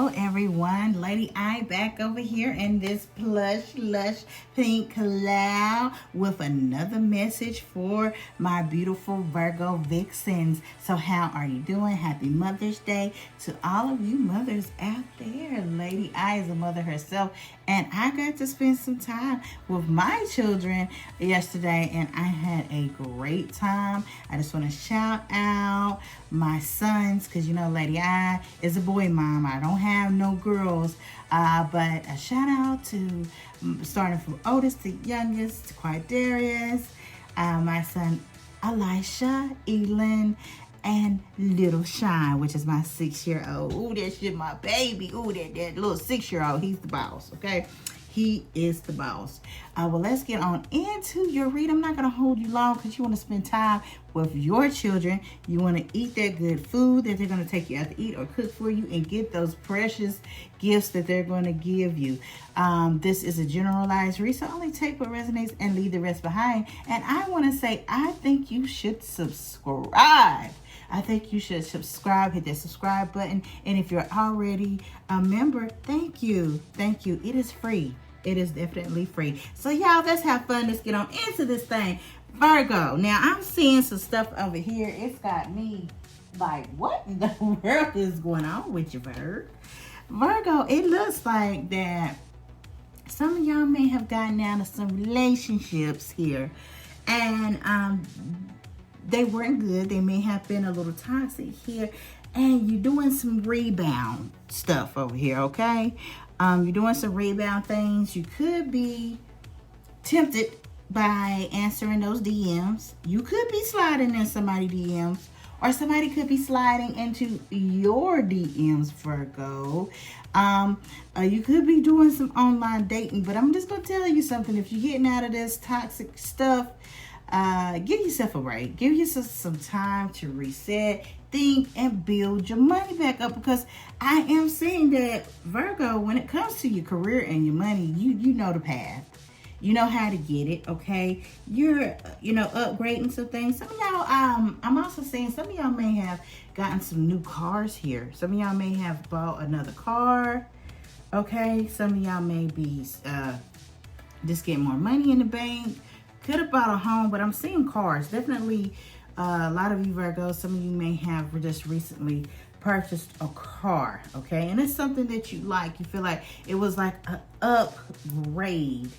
Hello everyone, Lady I back over here in this plush, lush pink cloud with another message for my beautiful Virgo vixens. So how are you doing? Happy Mother's Day to all of you mothers out there. Lady I is a mother herself, and I got to spend some time with my children yesterday, and I had a great time. I just want to shout out my sons, because you know Lady I is a boy mom. I don't have no girls, but a shout out to starting from oldest to youngest, Quidarius, my son Elisha, Elin, and little Shine, which is my 6-year-old. Ooh, that shit, my baby. Ooh, that little 6-year-old. He's the boss, okay? He is the boss. Well, let's get on into your read. I'm not going to hold you long because you want to spend time with your children. You want to eat that good food that they're going to take you out to eat or cook for you, and get those precious gifts that they're going to give you. This is a generalized read, so only take what resonates and leave the rest behind. And I want to say, I think you should subscribe. I think you should subscribe, hit that subscribe button. And if you're already a member, thank you. Thank you. It is free. It is definitely free. So y'all, let's have fun. Let's get on into this thing. Virgo. Now, I'm seeing some stuff over here. It's got me like, what in the world is going on with you, Virgo, it looks like that some of y'all may have gotten out of some relationships here. And they weren't good. They may have been a little toxic here. And you're doing some rebound stuff over here, okay? You're doing some rebound things. You could be tempted by answering those DMs. You could be sliding in somebody's DMs. Or somebody could be sliding into your DMs, Virgo. You could be doing some online dating. But I'm just going to tell you something. If you're getting out of this toxic stuff, give yourself a break. Give yourself some time to reset, think, and build your money back up, because I am seeing that, Virgo, when it comes to your career and your money, you know the path. You know how to get it, okay? You're, upgrading some things. Some of y'all, I'm also saying some of y'all may have gotten some new cars here. Some of y'all may have bought another car, okay? Some of y'all may be just getting more money in the bank. Could have bought a home, but I'm seeing cars. Definitely, a lot of you Virgos, some of you may have just recently purchased a car, okay? And it's something that you like. You feel like it was like an upgrade,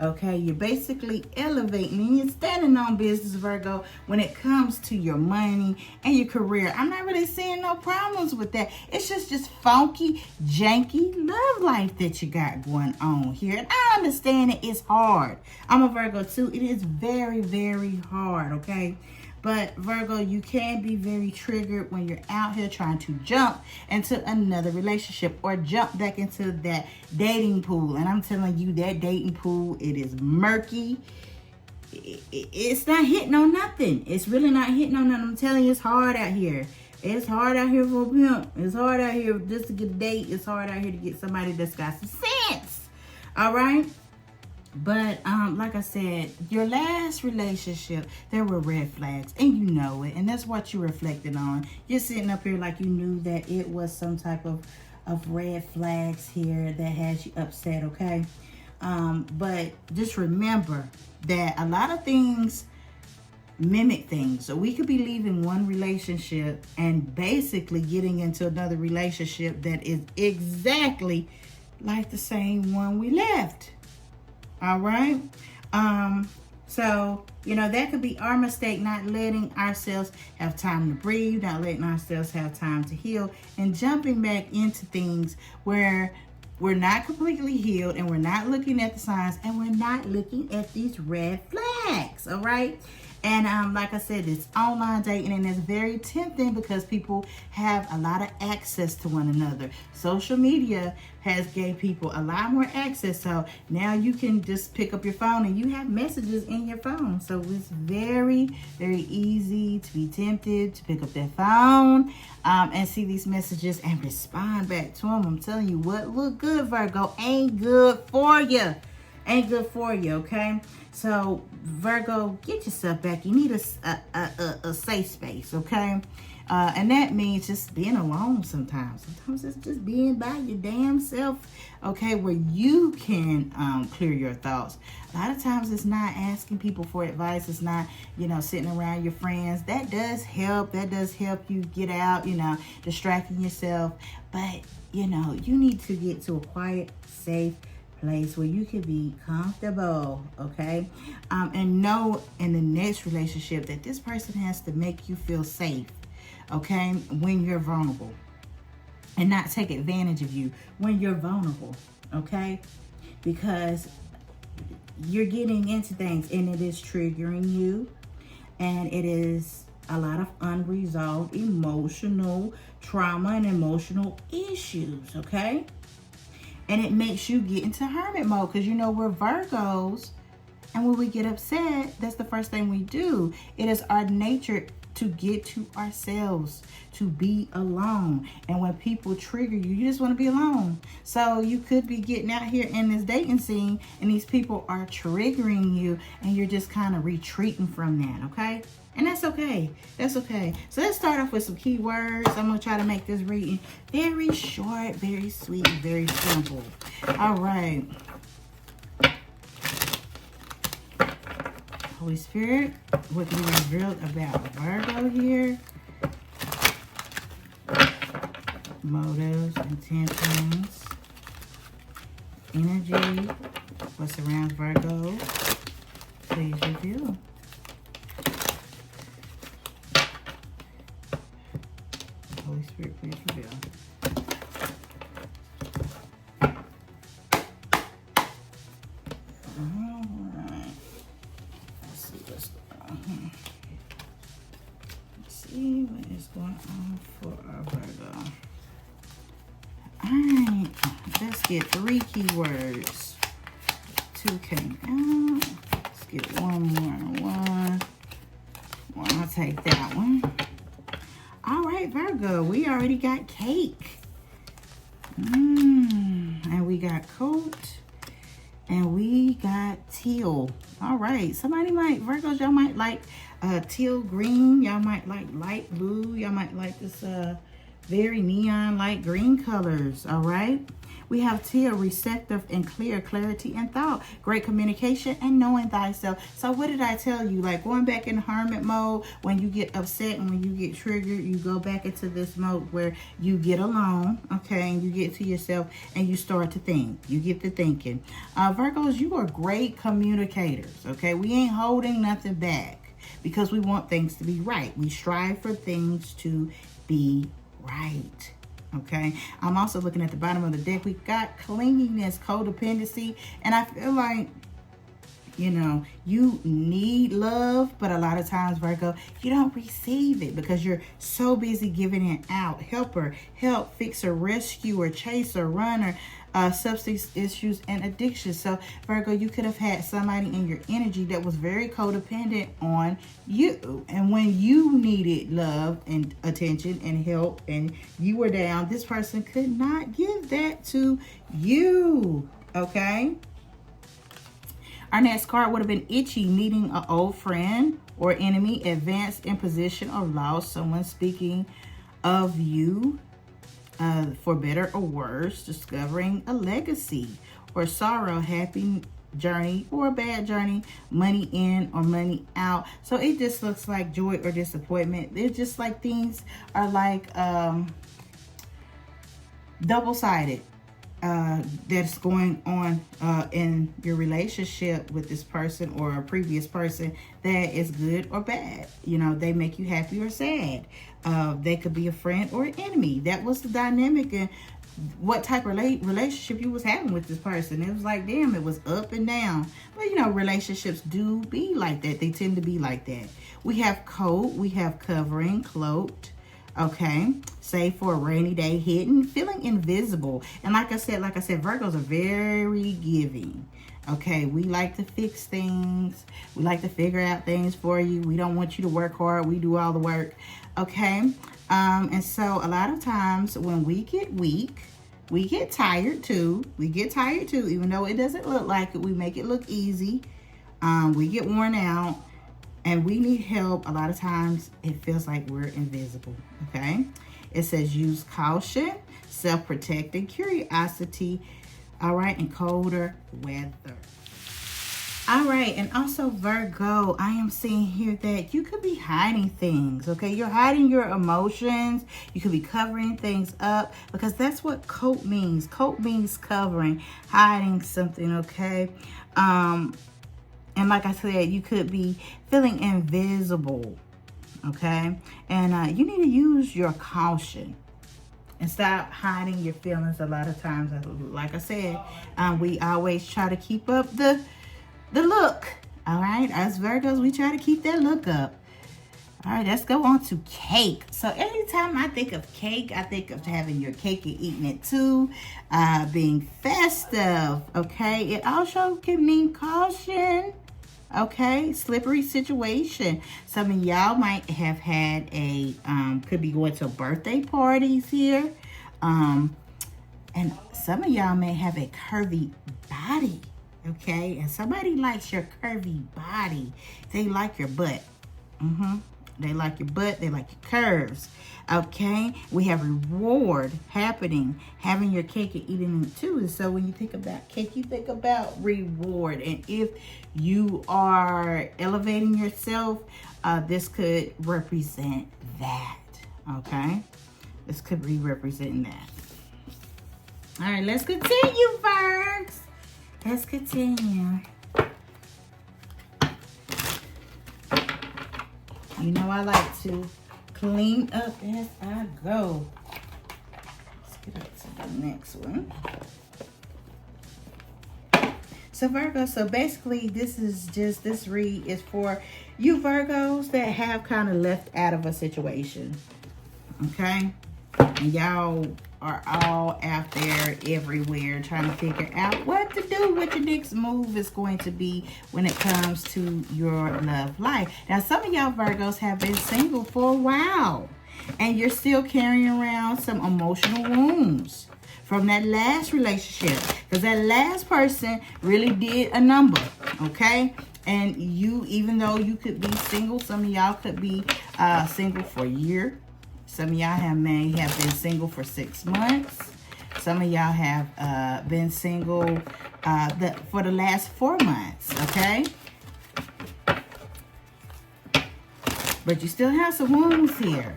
okay? You're basically elevating, and you're standing on business, Virgo, when it comes to your money and your career. I'm not really seeing no problems with that. It's just funky, janky love life that you got going on here. And I understand it is hard. I'm a Virgo too. It is very, very hard, okay? But Virgo, you can be very triggered when you're out here trying to jump into another relationship or jump back into that dating pool. And I'm telling you, that dating pool, it is murky. It's not hitting on nothing. It's really not hitting on nothing. I'm telling you, it's hard out here. It's hard out here for a pimp. It's hard out here just to get a date. It's hard out here to get somebody that's got some sense. All right? But like I said, your last relationship, there were red flags, and you know it, and that's what you reflected on. You're sitting up here like you knew that it was some type of red flags here that has you upset, okay? But just remember that a lot of things mimic things. So we could be leaving one relationship and basically getting into another relationship that is exactly like the same one we left. All right. So, that could be our mistake, not letting ourselves have time to breathe, not letting ourselves have time to heal, and jumping back into things where we're not completely healed, and we're not looking at the signs, and we're not looking at these red flags. All right. And like I said, it's online dating, and it's very tempting because people have a lot of access to one another. Social media has gave people a lot more access. So now you can just pick up your phone and you have messages in your phone. So it's very, very easy to be tempted to pick up that phone and see these messages and respond back to them. I'm telling you, what look good, Virgo, ain't good for you. Ain't good for you, okay? So, Virgo, get yourself back. You need a safe space, okay? And that means just being alone sometimes. Sometimes it's just being by your damn self, okay, where you can clear your thoughts. A lot of times it's not asking people for advice. It's not, sitting around your friends. That does help. That does help you get out, distracting yourself. But, you need to get to a quiet, safe place where you can be comfortable, okay? And know in the next relationship that this person has to make you feel safe, okay, when you're vulnerable, and not take advantage of you when you're vulnerable, okay? Because you're getting into things and it is triggering you, and it is a lot of unresolved emotional trauma and emotional issues, okay? And it makes you get into hermit mode because we're Virgos, and when we get upset, that's the first thing we do. It is our nature to get to ourselves, to be alone. And when people trigger you, you just want to be alone. So you could be getting out here in this dating scene and these people are triggering you and you're just kind of retreating from that, okay? And that's okay. That's okay. So let's start off with some keywords. I'm going to try to make this reading very short, very sweet, and very simple. All right. Holy Spirit, what can be revealed about Virgo here? Motives, intentions, energy, what surrounds Virgo. Please reveal. Holy Spirit, please reveal. Alright. Let's see what's going on here. Let's see what is going on for our Virgo. Alright. Let's get 3 keywords. 2 came out. Let's get one more. I'll take that one. All right, Virgo, we already got cake. And we got coat. And we got teal. All right, Virgos, y'all might like teal green. Y'all might like light blue. Y'all might like this very neon light green colors, all right? We have teal, receptive and clear, clarity and thought, great communication and knowing thyself. So what did I tell you? Like going back in hermit mode, when you get upset and when you get triggered, you go back into this mode where you get alone, okay, and you get to yourself and you start to think. You get to thinking. Virgos, you are great communicators, okay? We ain't holding nothing back because we want things to be right. We strive for things to be right. Okay, I'm also looking at the bottom of the deck. We got clinginess, codependency, and I feel like, you need love, but a lot of times, Virgo, you don't receive it because you're so busy giving it out. Helper, help, fixer, rescuer, chaser, runner, substance issues, and addiction. So, Virgo, you could have had somebody in your energy that was very codependent on you. And when you needed love and attention and help and you were down, this person could not give that to you. Okay? Our next card would have been itchy, meeting an old friend or enemy, advanced in position or lost, someone speaking of you. For better or worse, discovering a legacy or sorrow, happy journey or a bad journey, money in or money out. So it just looks like joy or disappointment. It's just like things are like double-sided. That's going on in your relationship with this person or a previous person that is good or bad. They make you happy or sad. They could be a friend or an enemy. That was the dynamic and what type of relationship you was having with this person. It was like, damn, it was up and down. But, relationships do be like that. They tend to be like that. We have coat. We have covering, cloaked. Okay, safe for a rainy day, hidden, feeling invisible. And like I said, Virgos are very giving. Okay, we like to fix things. We like to figure out things for you. We don't want you to work hard. We do all the work. Okay, and so a lot of times when we get weak, we get tired too. Even though it doesn't look like it. We make it look easy. We get worn out. And we need help. A lot of times it feels like we're invisible, okay? It says use caution, self-protecting, curiosity, all right, and colder weather. All right, and also Virgo, I am seeing here that you could be hiding things, okay? You're hiding your emotions. You could be covering things up because that's what coat means. Coat means covering, hiding something, okay? And like I said, you could be feeling invisible, okay? And you need to use your caution and stop hiding your feelings. A lot of times, like I said, we always try to keep up the look, all right? As Virgos, we try to keep that look up. All right, let's go on to cake. So anytime I think of cake, I think of having your cake and eating it too, being festive, okay? It also can mean caution, okay? Slippery situation. Some of y'all might have had could be going to birthday parties here. And some of y'all may have a curvy body, okay? And somebody likes your curvy body. They like your butt. They like your butt. They like your curves. Okay? We have reward happening, having your cake and eating it too. And so when you think about cake, you think about reward. And if you are elevating yourself, this could represent that. Okay? This could be representing that. All right, let's continue, Virgs. Let's continue. You know I like to clean up as I go. Let's get up to the next one. So Virgo, so basically this read is for you Virgos that have kind of left out of a situation. Okay? And y'all are all out there everywhere trying to figure out what to do, what your next move is going to be when it comes to your love life. Now, some of y'all Virgos have been single for a while, and you're still carrying around some emotional wounds from that last relationship, because that last person really did a number, okay? And you, even though you could be single, some of y'all could be single for a year. Some of y'all may have been single for 6 months. Some of y'all have been single for the last 4 months, okay? But you still have some wounds here.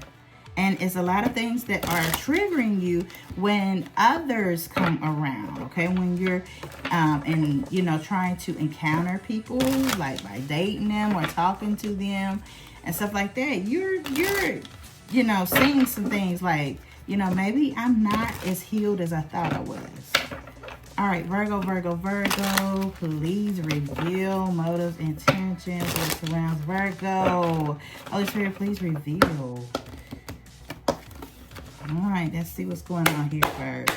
And it's a lot of things that are triggering you when others come around, okay? When you're, trying to encounter people, like by dating them or talking to them and stuff like that. You're seeing some things like, maybe I'm not as healed as I thought I was. All right, Virgo, please reveal motives, intentions, what surrounds Virgo. Holy Spirit, please reveal. All right, let's see what's going on here first.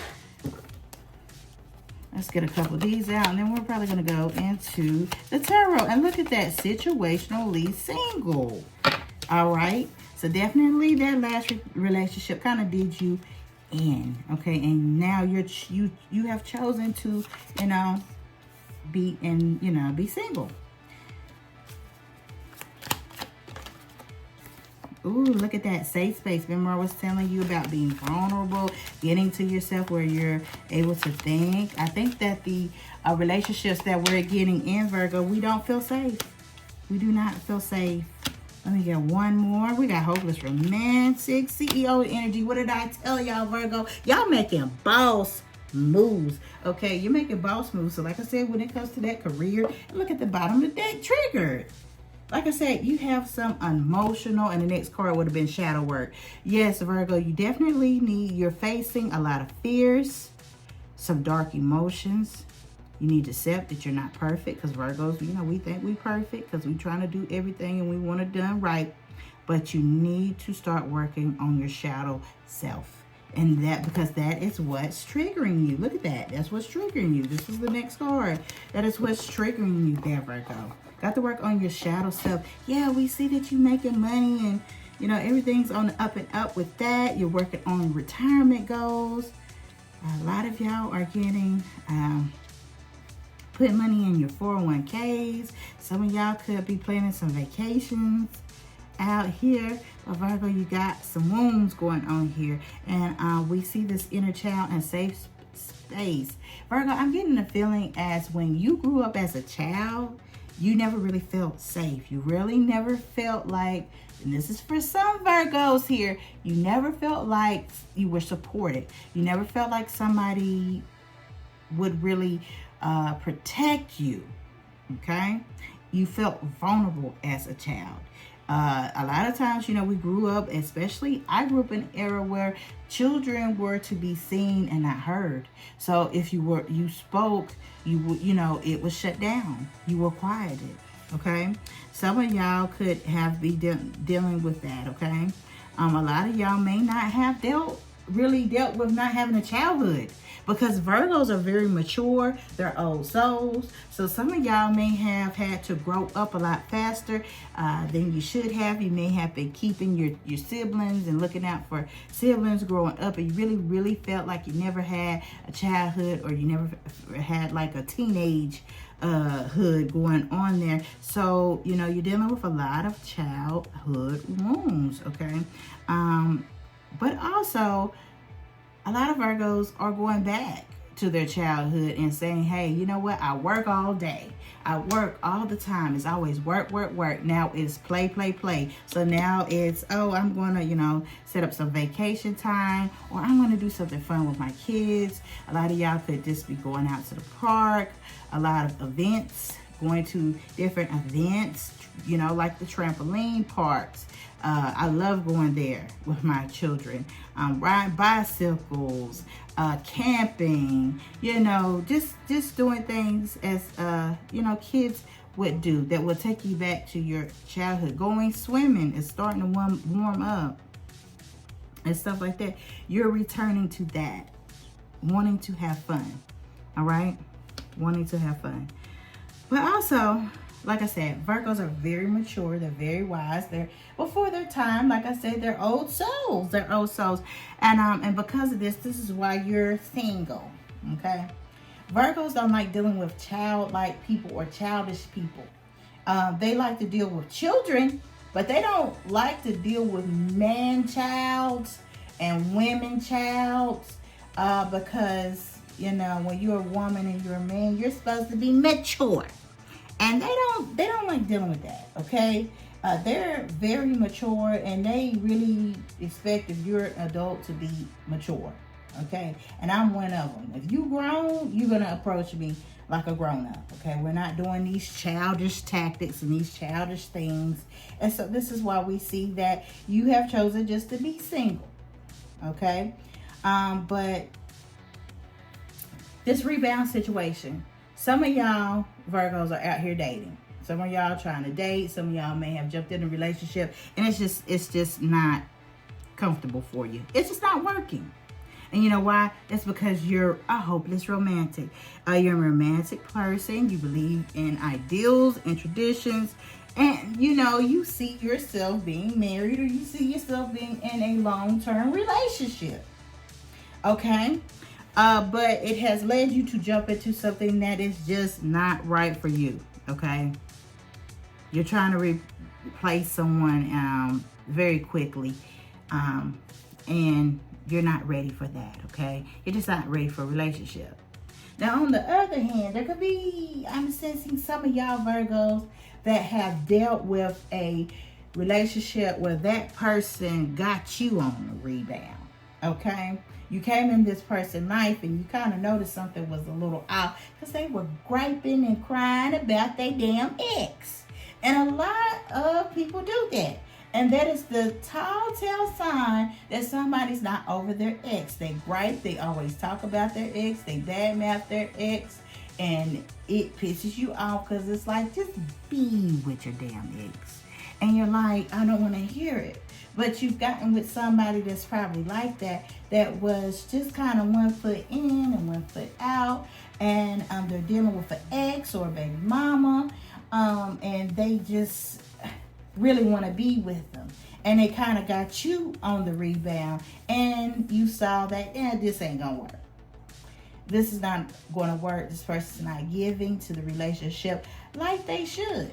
Let's get a couple of these out, and then we're probably going to go into the tarot. And look at that, situationally single. All right. So definitely that last relationship kind of did you in, okay? And now you have chosen to, be single. Ooh, look at that safe space. Remember I was telling you about being vulnerable, getting to yourself where you're able to think. I think that the relationships that we're getting in, Virgo, we don't feel safe. We do not feel safe. Let me get one more. We got hopeless romantic, CEO energy. What did I tell y'all, Virgo? Y'all making boss moves, okay? You're making boss moves. So like I said, when it comes to that career, look at the bottom of the deck, triggered. Like I said, you have some emotional, and the next card would have been shadow work. Yes, Virgo, you definitely you're facing a lot of fears, some dark emotions. You need to accept that you're not perfect, because Virgos, we think we're perfect because we're trying to do everything and we want it done right. But you need to start working on your shadow self. And because that is what's triggering you. Look at that. That's what's triggering you. This is the next card. That is what's triggering you there, Virgo. Got to work on your shadow self. Yeah, we see that you're making money and, everything's on the up and up with that. You're working on retirement goals. A lot of y'all are getting put money in your 401ks. Some of y'all could be planning some vacations out here. But Virgo, you got some wounds going on here. And we see this inner child and safe space. Virgo, I'm getting the feeling as when you grew up as a child, you never really felt safe. You really never felt like, and this is for some Virgos here, you never felt like you were supported. You never felt like somebody would really protect you, okay? You felt vulnerable as a child. A lot of times, you know, we grew up, especially I grew up in an era where children were to be seen and not heard. So if you spoke, you know, it was shut down. You were quieted, okay? Some of y'all could have be dealing with that, okay? A lot of y'all may not have dealt with not having a childhood, because Virgos are very mature. They're old souls. So some of y'all may have had to grow up a lot faster than you should have. You may have been keeping your siblings and looking out for siblings growing up, and you really felt like you never had a childhood, or you never had like a teenage hood going on there. So, you know, you're dealing with a lot of childhood wounds, okay? But also, a lot of Virgos are going back to their childhood and saying, hey, you know what? I work all day. I work all the time. It's always work. Now it's play. So now it's, oh, I'm going to, you know, set up some vacation time, or I'm going to do something fun with my kids. A lot of y'all could just be going out to the park, a lot of events, going to different events, you know, like the trampoline parks. I love going there with my children, riding bicycles, camping, you know, just doing things as, you know, kids would do that will take you back to your childhood. Going swimming is starting to warm up and stuff like that. You're returning to that, wanting to have fun, all right? Wanting to have fun. But also, like I said, Virgos are very mature. They're very wise. They're before their time. Like I said, they're old souls. They're old souls. And because of this is why you're single, okay? Virgos don't like dealing with childlike people or childish people. They like to deal with children, but they don't like to deal with man-childs and women-childs because, you know, when you're a woman and you're a man, you're supposed to be mature. And they don't like dealing with that, okay? They're very mature, and they really expect if you're an adult to be mature, okay? And I'm one of them. If you grown, you're going to approach me like a grown-up, okay? We're not doing these childish tactics and these childish things. And so this is why we see that you have chosen just to be single, okay? But this rebound situation, some of y'all Virgos are out here dating. Some of y'all trying to date. Some of y'all may have jumped in a relationship, and it's just not comfortable for you. It's just not working. And you know why? It's because you're a hopeless romantic. You're a romantic person. You believe in ideals and traditions, and you know, you see yourself being married, or you see yourself being in a long-term relationship. Okay? But it has led you to jump into something that is just not right for you, okay? You're trying to replace someone very quickly, and you're not ready for that, okay? You're just not ready for a relationship. Now, on the other hand, there could be, I'm sensing some of y'all Virgos that have dealt with a relationship where that person got you on a rebound, okay? You came in this person's life and you kind of noticed something was a little off because they were griping and crying about their damn ex. And a lot of people do that. And that is the tall tale sign that somebody's not over their ex. They gripe, they always talk about their ex, they badmouth their ex, and it pisses you off because it's like, just be with your damn ex. And you're like, I don't want to hear it. But you've gotten with somebody that's probably like that, that was just kind of 1 foot in and 1 foot out, and they're dealing with an ex or a baby mama, and they just really want to be with them. And they kind of got you on the rebound, and you saw that, this ain't gonna work. this is not going to work. This person's not giving to the relationship like they should.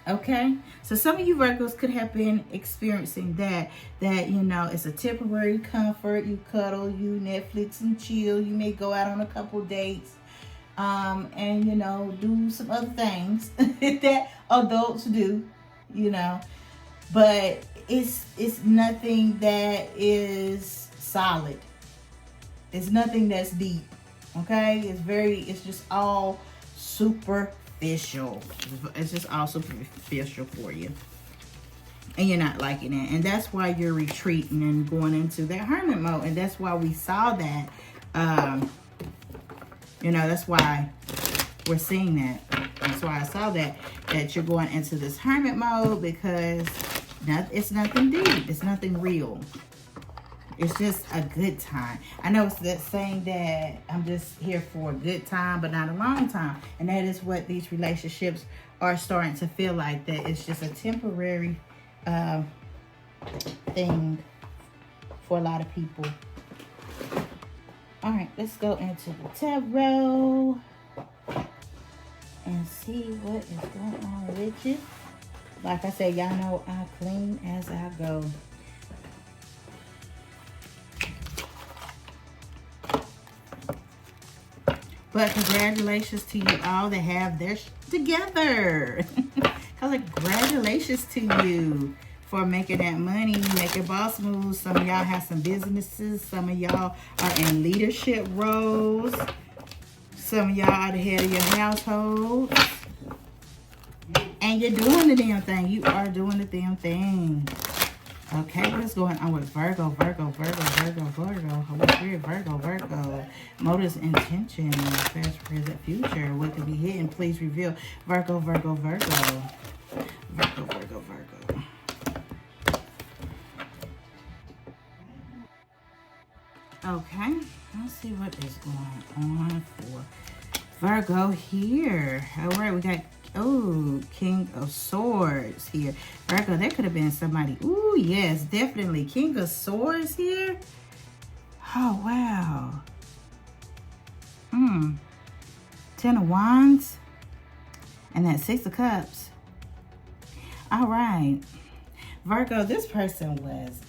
Okay, so some of you Virgos could have been experiencing that you know, it's a temporary comfort. You cuddle, you Netflix and chill. You may go out on a couple dates, and you know, do some other things that adults do, you know, but it's nothing that is solid. It's nothing that's deep. Okay, it's just all superficial. It's just all superficial for you, and you're not liking it, and that's why you're retreating and going into that hermit mode. And that's why we saw that, you know, that's why we're seeing that. That's why I saw that you're going into this hermit mode, because it's nothing deep, it's nothing real. It's just a good time. I know it's that saying that I'm just here for a good time, but not a long time. And that is what these relationships are starting to feel like. That it's just a temporary thing for a lot of people. All right, let's go into the tarot and see what is going on with you. Like I said, y'all know I clean as I go. But congratulations to you all that have their together. Congratulations to you for making that money, making boss moves. Some of y'all have some businesses. Some of y'all are in leadership roles. Some of y'all are the head of your household. And you're doing the damn thing. You are doing the damn thing. Okay, what's going on with Virgo? What's weird? Virgo. Motives, intention, past, present, future. What could be hidden? Please reveal. Virgo. Okay, let's see what is going on for Virgo here. All right, we got, King of Swords here. Virgo, that could have been somebody. Ooh, yes, definitely. King of Swords here. Oh, wow. 10 of Wands. And that 6 of Cups. All right. Virgo, this person was...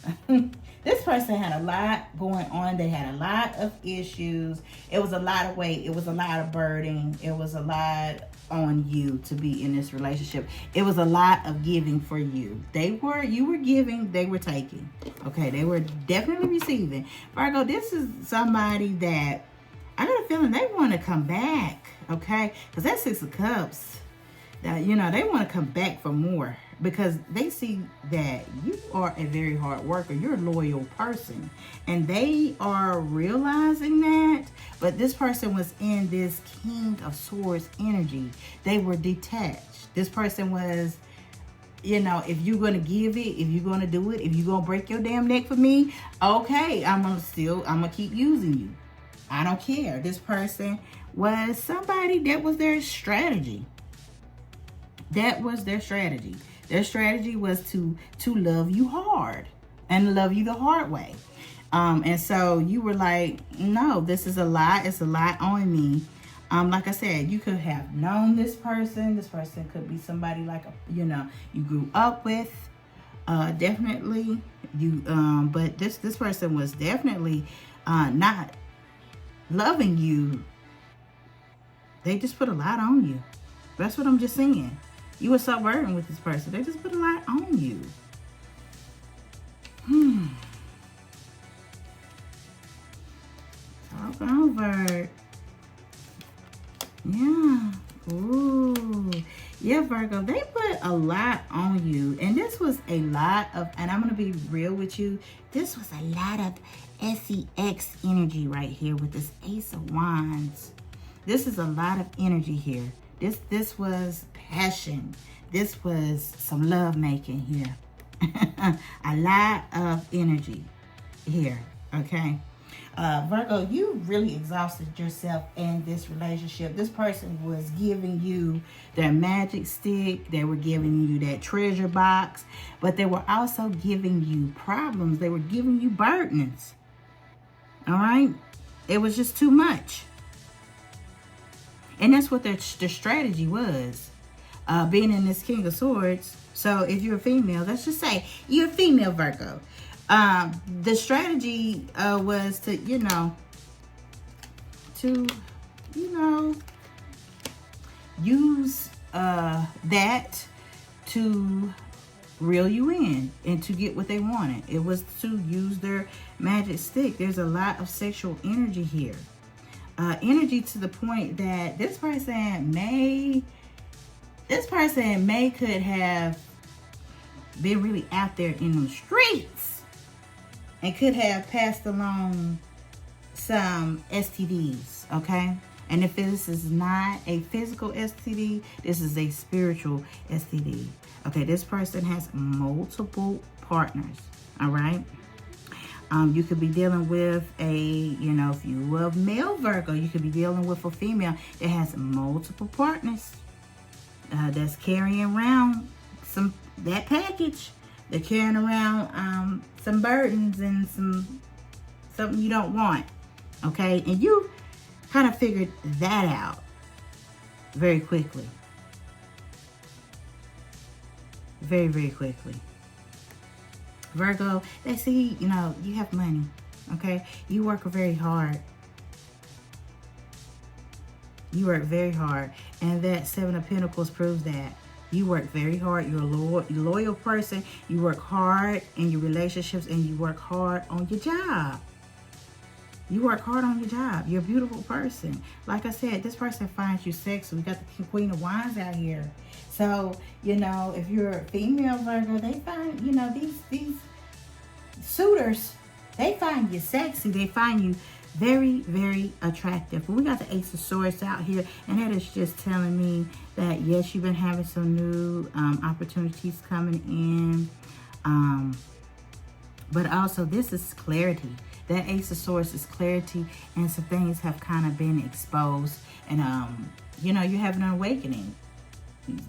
this person had a lot going on. They had a lot of issues. It was a lot of weight. It was a lot of burden. It was a lot on you to be in this relationship. It was a lot of giving for you. You were giving, they were taking. Okay, they were definitely receiving. Virgo, this is somebody that I got a feeling they want to come back. Okay, because that 6 of Cups, that, you know, they want to come back for more, because they see that you are a very hard worker. You're a loyal person, and they are realizing that. But this person was in this King of Swords energy. They were detached. This person was, you know, if you're going to give it, if you're going to do it, if you're going to break your damn neck for me, okay, I'm going to keep using you. I don't care. This person was somebody that was their strategy. That was their strategy. Their strategy was to love you hard and love you the hard way. And so you were like, no, this is a lot. It's a lot on me. Like I said, you could have known this person. This person could be somebody like, you grew up with. Definitely. But this person was definitely not loving you. They just put a lot on you. That's what I'm just saying. You were so burdened with this person. They just put a lot on you. Talk over. Yeah. Ooh. Yeah, Virgo, they put a lot on you. And this was a lot of, and I'm going to be real with you, this was a lot of SEX energy right here with this Ace of Wands. This is a lot of energy here. This was passion. This was some love making here. A lot of energy here, okay? Virgo, you really exhausted yourself in this relationship. This person was giving you their magic stick. They were giving you that treasure box. But they were also giving you problems. They were giving you burdens. All right? It was just too much. And that's what their strategy was. Being in this King of Swords. So if you're a female, let's just say you're a female Virgo. The strategy was to, use that to reel you in and to get what they wanted. It was to use their magic stick. There's a lot of sexual energy here. Energy to the point that this person may could have been really out there in the streets and could have passed along some STDs, okay? And if this is not a physical STD, this is a spiritual STD. Okay, this person has multiple partners, all right? You could be dealing with if you love male Virgo, you could be dealing with a female that has multiple partners that's carrying around that package. They're carrying around some burdens and something you don't want, okay? And you kind of figured that out very quickly. Very, very quickly. Virgo, they see, you have money, okay? You work very hard. You work very hard. And that Seven of Pentacles proves that. You work very hard. You're a loyal person. You work hard in your relationships and you work hard on your job. You work hard on your job. You're a beautiful person. Like I said, this person finds you sexy. We got the Queen of Wands out here. So, if you're a female Virgo, they find, these suitors, they find you sexy. They find you very, very attractive. But we got the Ace of Swords out here, and that is just telling me that, yes, you've been having some new opportunities coming in. But also, this is clarity. That Ace of Swords is clarity, and some things have kind of been exposed. And, you're having an awakening.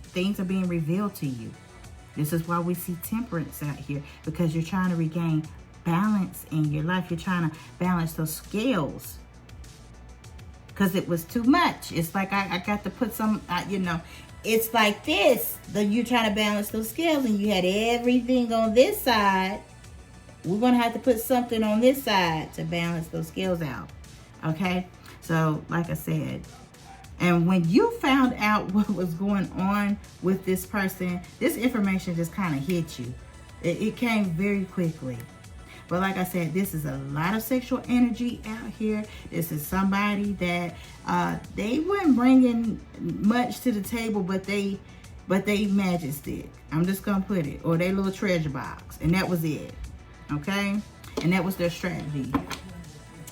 Things are being revealed to you. This is why we see temperance out here, because you're trying to regain balance in your life. You're trying to balance those scales, because it was too much. It's like I got to put some, it's like this. You're trying to balance those scales, and you had everything on this side. We're going to have to put something on this side to balance those scales out. Okay? So, like I said, and when you found out what was going on with this person, this information just kind of hit you. It came very quickly. But like I said, this is a lot of sexual energy out here. This is somebody that they weren't bringing much to the table, but they magic stick. I'm just going to put it. Or they little treasure box. And that was it. Okay? And that was their strategy.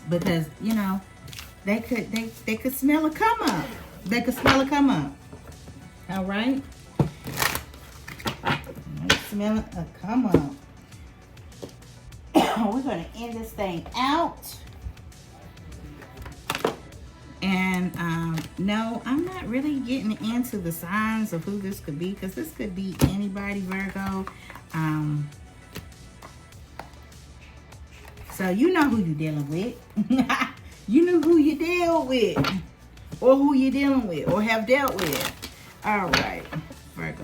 Because, they could smell a come up. They could smell a come up. All right? Smell a come up. We're going to end this thing out. And no, I'm not really getting into the signs of who this could be, because this could be anybody, Virgo. So you know who you're dealing with. You know who you deal with, or who you're dealing with, or have dealt with. All right, Virgo.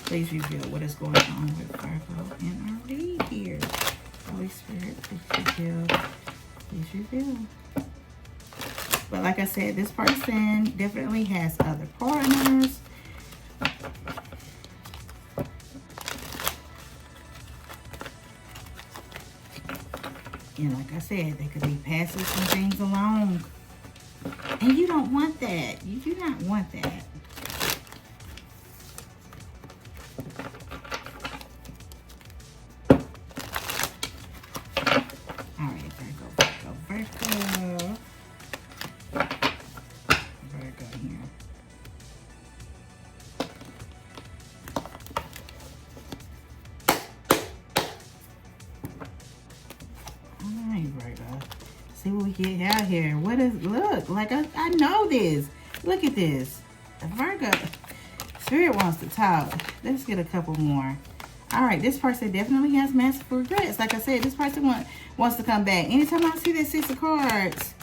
Please reveal what is going on with Virgo in our read here. Holy Spirit, please reveal. But like I said, this person definitely has other partners. And like I said, they could be passing some things along. And you don't want that. You do not want that. All right, Virgo here. Virgo. See what we get out here. What is, look, like I know this. Look at this. Virgo. Spirit wants to talk. Let's get a couple more. All right, this person definitely has massive regrets. Like I said, this person wants to come back. Anytime I see that 6 of cards,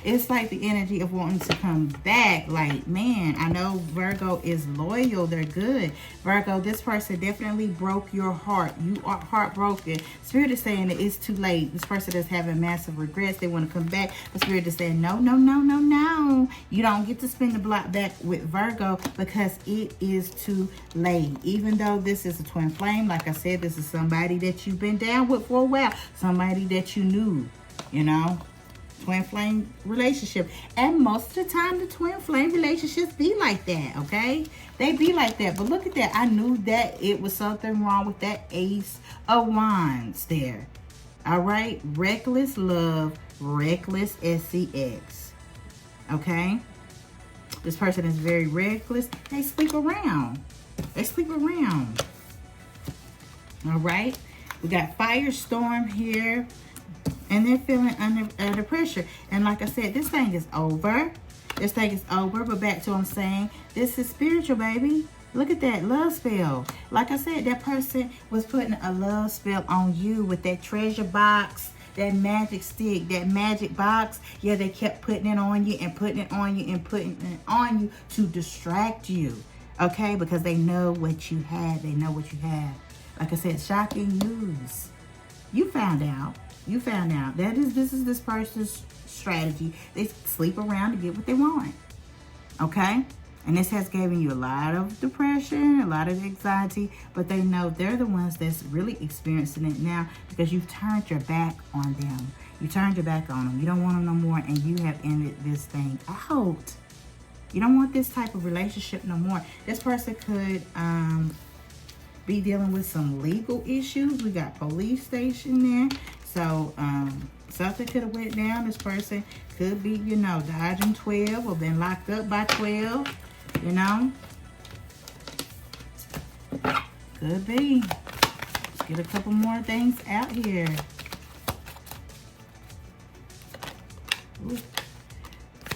it's like the energy of wanting to come back. Like, man, I know Virgo is loyal. They're good. Virgo, this person definitely broke your heart. You are heartbroken. Spirit is saying that it's too late. This person is having massive regrets. They want to come back. The Spirit is saying, no, no, no, no, no. You don't get to spin the block back with Virgo because it is too late. Even though this is a twin flame, like I said, this is somebody that you've been down with for a while. Somebody that you knew, you know. Twin flame relationship. And most of the time, the twin flame relationships be like that, okay? They be like that. But look at that. I knew that it was something wrong with that Ace of Wands there. All right? Reckless love, reckless SCX. Okay? This person is very reckless. They sleep around. They sleep around. All right? We got firestorm here. And they're feeling under pressure. And like I said, this thing is over. This thing is over. But back to what I'm saying, this is spiritual, baby. Look at that love spell. Like I said, that person was putting a love spell on you with that treasure box, that magic stick, that magic box. Yeah, they kept putting it on you and putting it on you and putting it on you to distract you. Okay? Because they know what you have. They know what you have. Like I said, shocking news. You found out. You found out. This is this person's strategy. They sleep around to get what they want. Okay? And this has given you a lot of depression, a lot of anxiety, but they know they're the ones that's really experiencing it now because you've turned your back on them. You turned your back on them. You don't want them no more, and you have ended this thing out. You don't want this type of relationship no more. This person could be dealing with some legal issues. We got police station there. So, something could have went down. This person could be, you know, dodging 12 or been locked up by 12, you know. Could be. Let's get a couple more things out here. Ooh.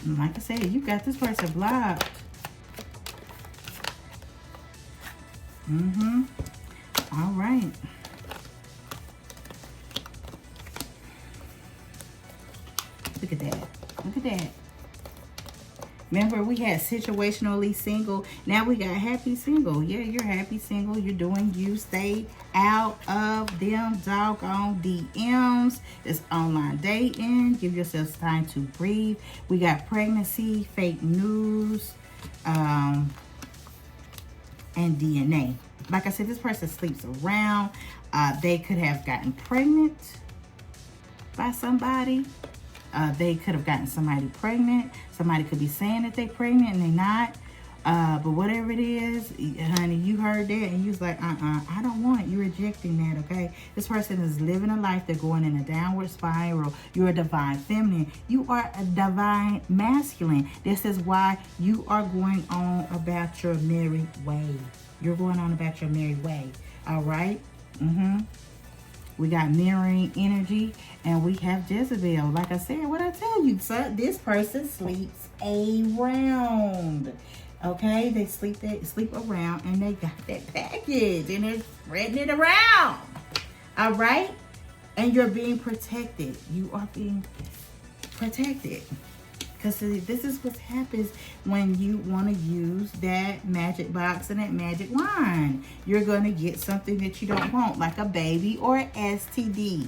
Like I said, you got this person blocked. All right. Look at that. Look at that. Remember, we had situationally single. Now we got happy single. Yeah, you're happy single. You're doing you. Stay out of them doggone DMs. It's online dating. Give yourself time to breathe. We got pregnancy, fake news, and DNA. Like I said, this person sleeps around. They could have gotten pregnant by somebody. They could have gotten somebody pregnant. Somebody could be saying that they're pregnant and they're not. But whatever it is, honey, you heard that and you was like, I don't want it. You're rejecting that, okay? This person is living a life. They're going in a downward spiral. You're a divine feminine. You are a divine masculine. This is why you are going on about your merry way. You're going on about your merry way. All right? We got mirroring energy, and we have Jezebel. Like I said, what I tell you, son, this person sleeps around. Okay, they sleep around, and they got that package, and they're spreading it around. All right, and you're being protected. You are being protected. Because this is what happens when you want to use that magic box and that magic wand. You're going to get something that you don't want, like a baby or an STD.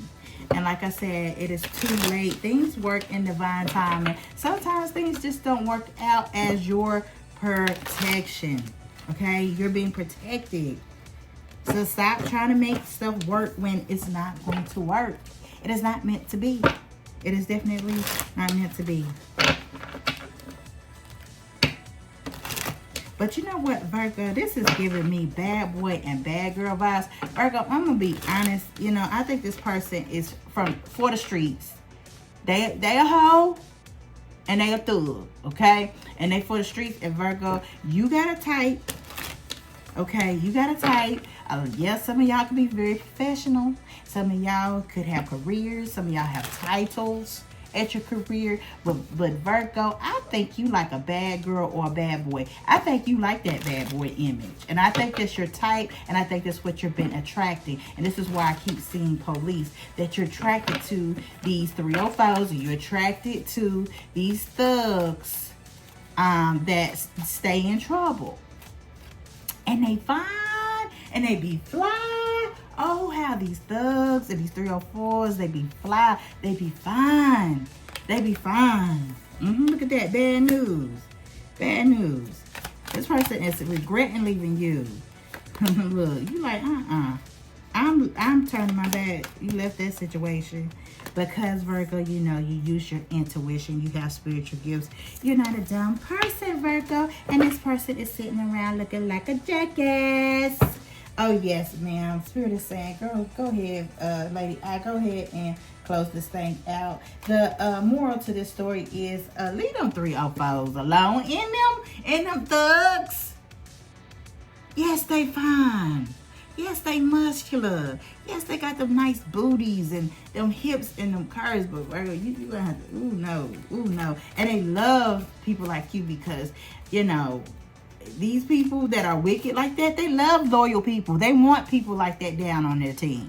And like I said, it is too late. Things work in divine timing. Sometimes things just don't work out as your protection. Okay? You're being protected. So stop trying to make stuff work when it's not going to work. It is not meant to be. It is definitely not meant to be. But you know what, Virgo? This is giving me bad boy and bad girl vibes. Virgo, I'm going to be honest. You know, I think this person is for the streets. They a hoe and they a thug, okay? And they for the streets. And Virgo, you got a type. Okay, you got a type. Yes, some of y'all could be very professional. Some of y'all could have careers. Some of y'all have titles at your career. But Virgo, I think you like a bad girl or a bad boy. I think you like that bad boy image. And I think that's your type. And I think that's what you've been attracting. And this is why I keep seeing police. That you're attracted to these 304s. And you're attracted to these thugs that stay in trouble. And they fine. And they be fly. Oh, how these thugs and these 304s, they be fly. They be fine. They be fine. Look at that. Bad news. Bad news. This person is regretting leaving you. Look, you like, I'm turning my back. You left that situation. Because, Virgo, you know, you use your intuition. You have spiritual gifts. You're not a dumb person, Virgo. And this person is sitting around looking like a jackass. Oh, yes, ma'am. Spirit is saying, girl, go ahead, Lady I. Go ahead and close this thing out. The moral to this story is leave them 304s alone. In them thugs. Yes, they fine. Yes, they muscular. Yes, they got them nice booties and them hips and them curves. But Virgo, you gonna have to, ooh no. And they love people like you because, you know, these people that are wicked like that, they love loyal people. They want people like that down on their team.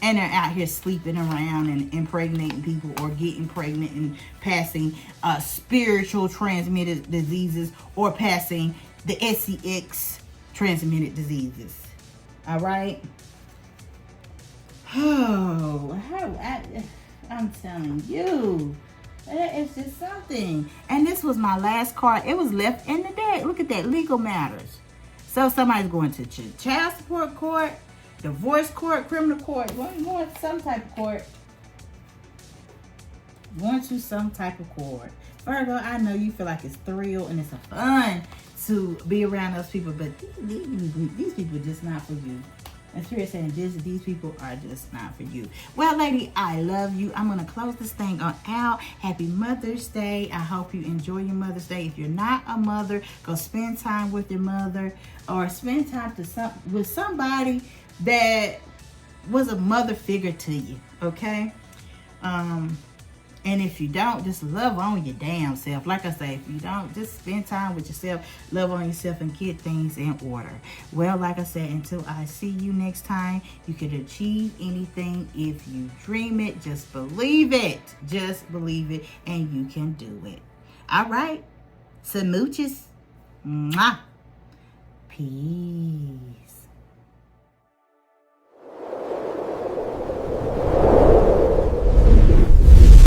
And they're out here sleeping around and impregnating people or getting pregnant and passing spiritual transmitted diseases or passing the SCX transmitted diseases. All right? Oh, I'm telling you. That is just something. And this was my last card. It was left in the deck. Look at that. Legal matters. So somebody's going to child support court, divorce court, criminal court. Going to some type of court. Going to some type of court. Virgo, I know you feel like it's thrill and it's a fun to be around those people. But these people are just not for you. And Spirit saying these people are just not for you. Well, lady, I love you. I'm going to close this thing on out. Happy Mother's Day. I hope you enjoy your Mother's Day. If you're not a mother, go spend time with your mother or spend time with somebody that was a mother figure to you. Okay? And if you don't, just love on your damn self. Like I say, if you don't, just spend time with yourself, love on yourself, and get things in order. Well, like I said, until I see you next time, you can achieve anything if you dream it. Just believe it. Just believe it, and you can do it. All right. Smooches. Mwah. Peace.